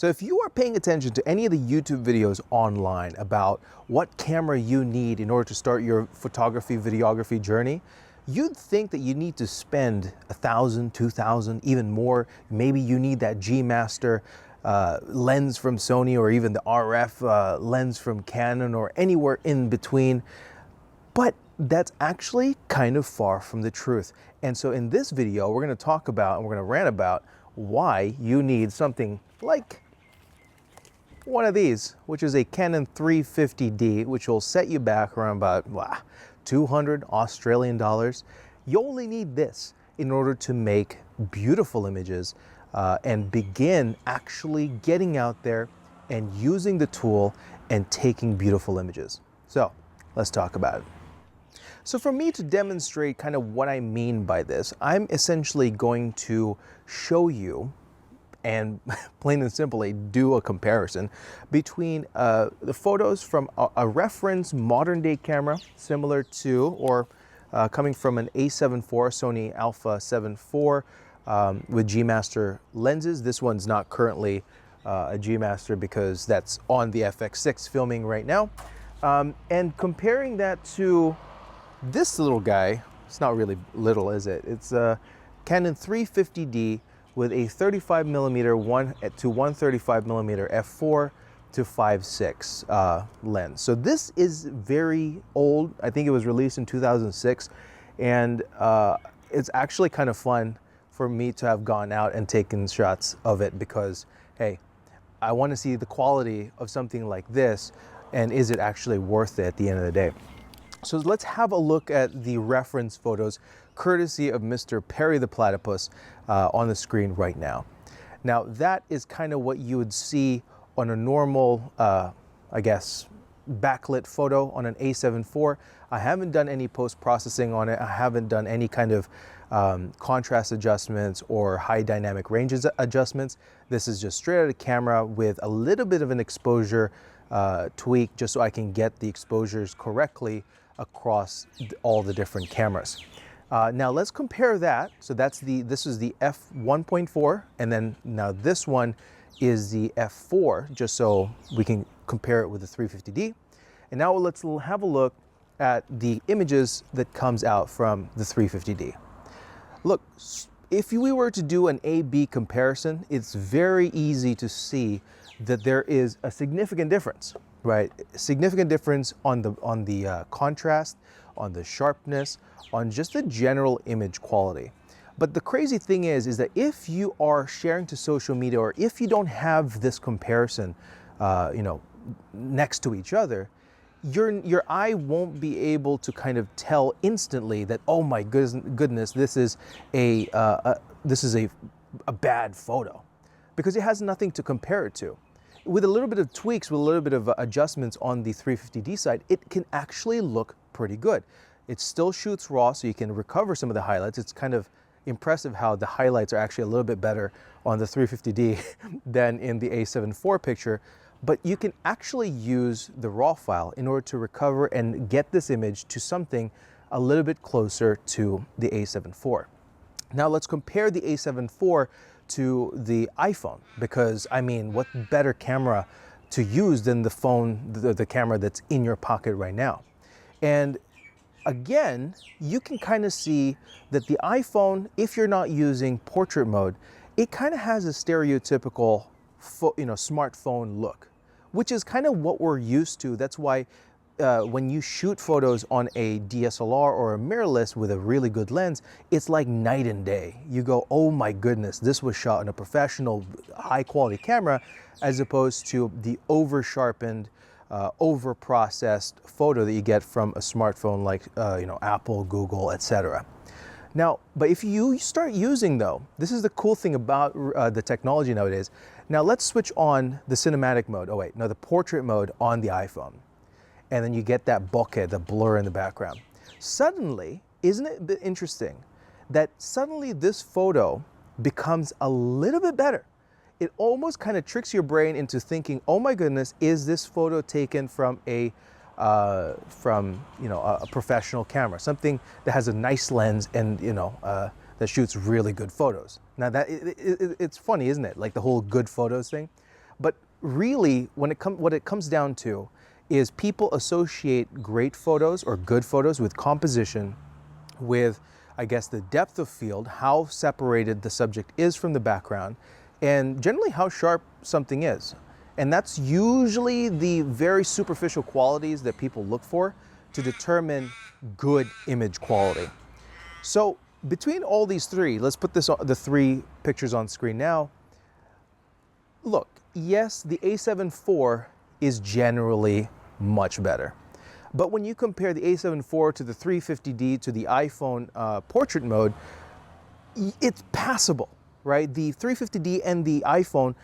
So if you are paying attention to any of the YouTube videos online about what camera you need in order to start your photography, videography journey, you'd think that you need to spend $1,000, $2,000, even more. Maybe you need that G Master lens from Sony, or even the RF lens from Canon, or anywhere in between. But that's actually kind of far from the truth. And so in this video, we're going to talk about, and we're going to rant about why you need something like one of these, which is a Canon 350D, which will set you back around about 200 Australian dollars. You only need this in order to make beautiful images and begin actually getting out there and using the tool and taking beautiful images. So let's talk about it. So for me to demonstrate kind of what I mean by this, I'm essentially going to show you and plain and simply do a comparison between the photos from a reference modern day camera similar to, or coming from an A7 IV, Sony Alpha 7 IV with G Master lenses. This one's not currently a G Master because that's on the FX6 filming right now. And comparing that to this little guy, it's not really little, is it? It's a Canon 350D with a 35mm 1 to 135mm f4 to 5.6 lens. So this is very old. I think it was released in 2006, and it's actually kind of fun for me to have gone out and taken shots of it because, hey, I want to see the quality of something like this, and is it actually worth it at the end of the day? So let's have a look at the reference photos courtesy of Mr. Perry the Platypus on the screen right now. Now that is kind of what you would see on a normal, I guess, backlit photo on an A7 IV. I haven't done any post-processing on it. I haven't done any kind of contrast adjustments or high dynamic range adjustments. This is just straight out of camera with a little bit of an exposure tweak just so I can get the exposures correctly across all the different cameras. Now let's compare that. So this is the f1.4, and then now this one is the f4, just so we can compare it with the 350D. And now let's have a look at the images that comes out from the 350D. Look, if we were to do an A-B comparison, it's very easy to see that there is a significant difference, right? Significant difference on the contrast, on the sharpness, on just the general image quality. But the crazy thing is that if you are sharing to social media, or if you don't have this comparison, next to each other, your eye won't be able to kind of tell instantly that, oh my goodness, this is a bad photo, because it has nothing to compare it to. With a little bit of tweaks, with a little bit of adjustments on the 350D side, it can actually look pretty good. It still shoots raw, so you can recover some of the highlights. It's kind of impressive how the highlights are actually a little bit better on the 350D than in the A7 IV picture. But you can actually use the raw file in order to recover and get this image to something a little bit closer to the A7 IV. Now let's compare the A7 IV to the iPhone, because I mean, what better camera to use than the phone, the camera that's in your pocket right now? And again, you can kind of see that the iPhone, if you're not using portrait mode, it kind of has a stereotypical smartphone look, which is kind of what we're used to. That's why when you shoot photos on a DSLR or a mirrorless with a really good lens, it's like night and day. You go, oh my goodness, this was shot on a professional, high quality camera, as opposed to the over sharpened, over processed photo that you get from a smartphone like Apple, Google, etc. Now, but if you start using, though, this is the cool thing about the technology nowadays. Now let's switch on the cinematic mode. Oh wait, no, the portrait mode on the iPhone. And then you get that bokeh, the blur in the background. Suddenly, isn't it a bit interesting that suddenly this photo becomes a little bit better? It almost kind of tricks your brain into thinking, oh my goodness, is this photo taken from a professional camera, something that has a nice lens and that shoots really good photos. Now that it's funny, isn't it? Like the whole good photos thing. But really, what it comes down to is people associate great photos or good photos with composition, with, I guess, the depth of field, how separated the subject is from the background, and generally how sharp something is. And that's usually the very superficial qualities that people look for to determine good image quality. So between all these three, let's put the three pictures on screen now. Look, yes, the A7 IV is generally much better. But when you compare the A7 IV to the 350D to the iPhone portrait mode, it's passable, right? The 350D and the iPhone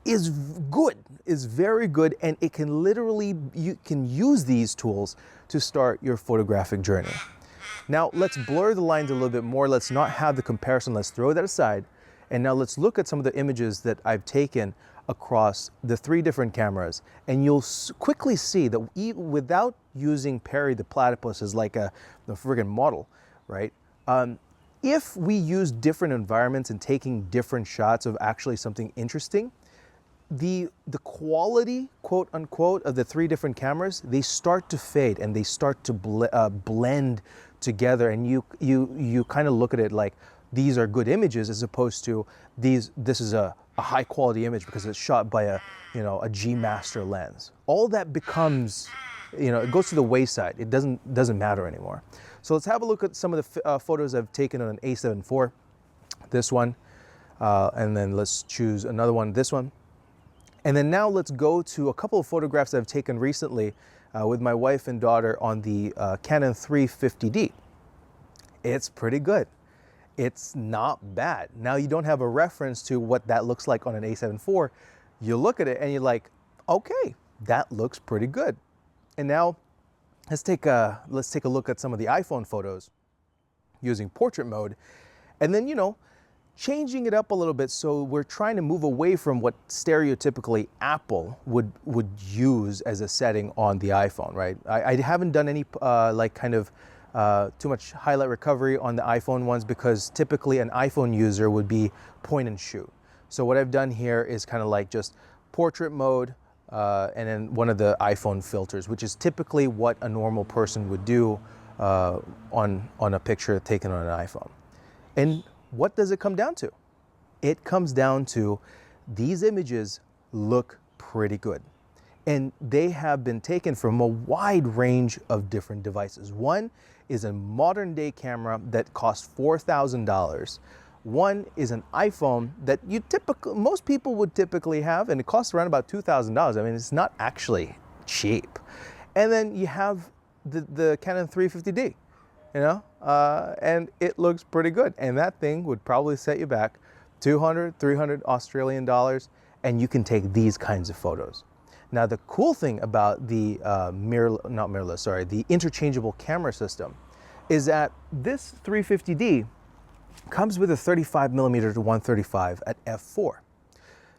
is good, is very good, and it can literally, you can use these tools to start your photographic journey. Now let's blur the lines a little bit more. Let's not have the comparison. Let's throw that aside. And now let's look at some of the images that I've taken across the three different cameras. And you'll quickly see that without using Perry the platypus as like the friggin' model, right? If we use different environments and taking different shots of actually something interesting, the quality, quote unquote, of the three different cameras, they start to fade and they start to blend together, and you kind of look at it like these are good images as opposed to this is a high quality image because it's shot by a G Master lens. All that becomes, it goes to the wayside. It doesn't matter anymore. So let's have a look at some of the photos I've taken on an A7 IV. This one, and then let's choose another one, this one. And then now let's go to a couple of photographs I've taken recently with my wife and daughter on the Canon 350D. It's pretty good. It's not bad. Now you don't have a reference to what that looks like on an A7 IV. You look at it and you're like, okay, that looks pretty good. And now let's take a look at some of the iPhone photos using portrait mode. And then, changing it up a little bit, so we're trying to move away from what stereotypically Apple would use as a setting on the iPhone, right? I haven't done any too much highlight recovery on the iPhone ones because typically an iPhone user would be point and shoot. So what I've done here is kind of like just portrait mode and then one of the iPhone filters, which is typically what a normal person would do on a picture taken on an iPhone. And what does it come down to? It comes down to these images look pretty good. And they have been taken from a wide range of different devices. One is a modern day camera that costs $4,000. One is an iPhone that most people would typically have, and it costs around about $2,000. I mean, it's not actually cheap. And then you have the Canon 350D. And it looks pretty good. And that thing would probably set you back 200, 300 Australian dollars, and you can take these kinds of photos. Now, the cool thing about the the interchangeable camera system is that this 350D comes with a 35mm to 135 at f4.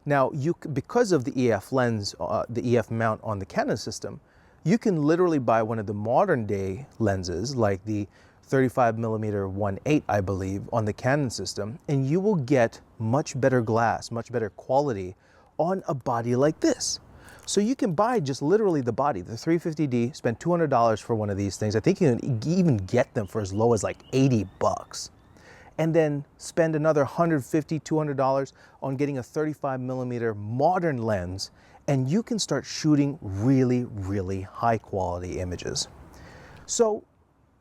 Now, because of the EF lens, the EF mount on the Canon system, you can literally buy one of the modern day lenses like the 35mm 1.8, I believe, on the Canon system, and you will get much better glass, much better quality on a body like this. So you can buy just literally the body, the 350D, spend $200 for one of these things. I think you can even get them for as low as like 80 bucks. And then spend another $150, $200 on getting a 35mm modern lens, and you can start shooting really, really high quality images. So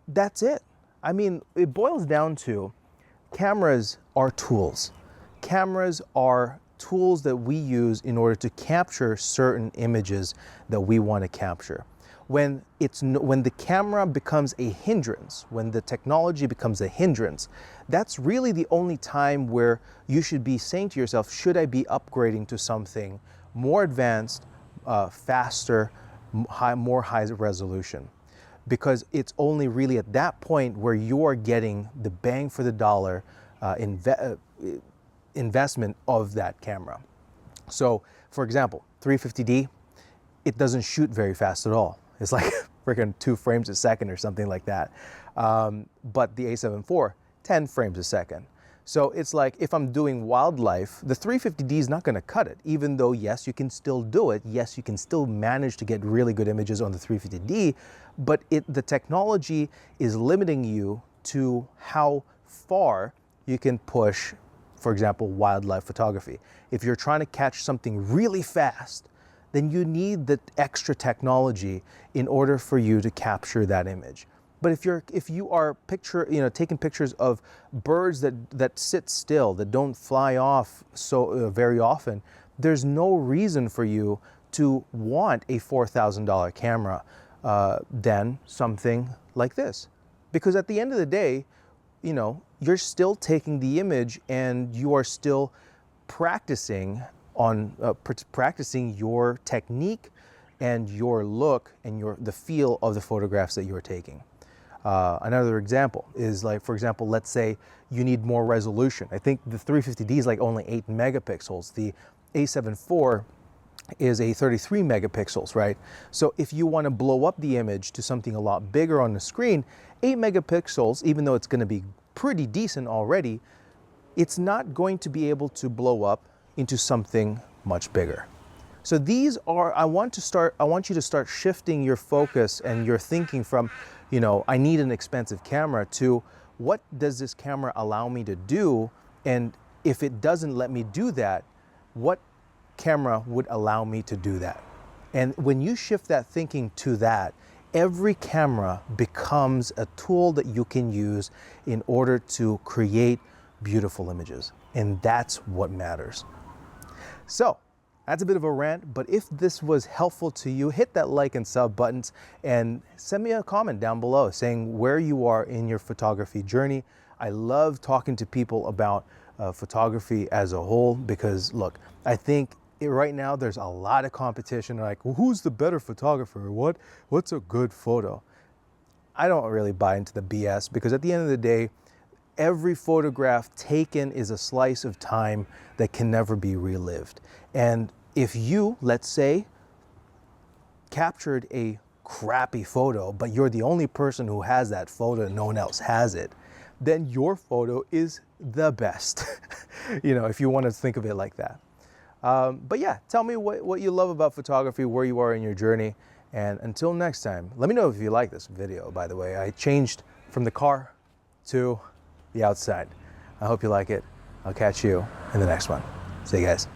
that's it. I mean, it boils down to cameras are tools. Cameras are tools that we use in order to capture certain images that we want to capture. When the camera becomes a hindrance, when the technology becomes a hindrance, that's really the only time where you should be saying to yourself, should I be upgrading to something more advanced, faster, more high resolution? Because it's only really at that point where you're getting the bang for the dollar investment of that camera. So, for example, 350D, it doesn't shoot very fast at all. It's like freaking 2 frames a second or something like that. But the A7 IV, 10 frames a second. So it's like if I'm doing wildlife, the 350D is not going to cut it, even though yes, you can still do it. Yes, you can still manage to get really good images on the 350D, but the technology is limiting you to how far you can push, for example, wildlife photography. If you're trying to catch something really fast, then you need the extra technology in order for you to capture that image. But if you are taking pictures of birds that sit still, that don't fly off so very often, there's no reason for you to want a $4,000 camera than something like this. Because at the end of the day, you're still taking the image and you are still practicing your technique and your look and the feel of the photographs that you're taking. Another example is like, for example, let's say you need more resolution. I think the 350D is like only 8 megapixels. The A7 IV is a 33 megapixels, right? So if you want to blow up the image to something a lot bigger on the screen, 8 megapixels, even though it's going to be pretty decent already, it's not going to be able to blow up into something much bigger. So these are, I want you to start shifting your focus and your thinking from, I need an expensive camera, to what does this camera allow me to do? And if it doesn't let me do that, what camera would allow me to do that? And when you shift that thinking to that, every camera becomes a tool that you can use in order to create beautiful images. And that's what matters. So that's a bit of a rant, but if this was helpful to you, hit that like and sub buttons and send me a comment down below saying where you are in your photography journey. I love talking to people about photography as a whole because, look, I think right now there's a lot of competition. Like, well, who's the better photographer? What's a good photo? I don't really buy into the BS because at the end of the day, every photograph taken is a slice of time that can never be relived. And if you, let's say, captured a crappy photo, but you're the only person who has that photo and no one else has it, then your photo is the best, if you want to think of it like that. But yeah, tell me what you love about photography, where you are in your journey. And until next time, let me know if you like this video, by the way. I changed from the car to the outside. I hope you like it. I'll catch you in the next one. See you guys.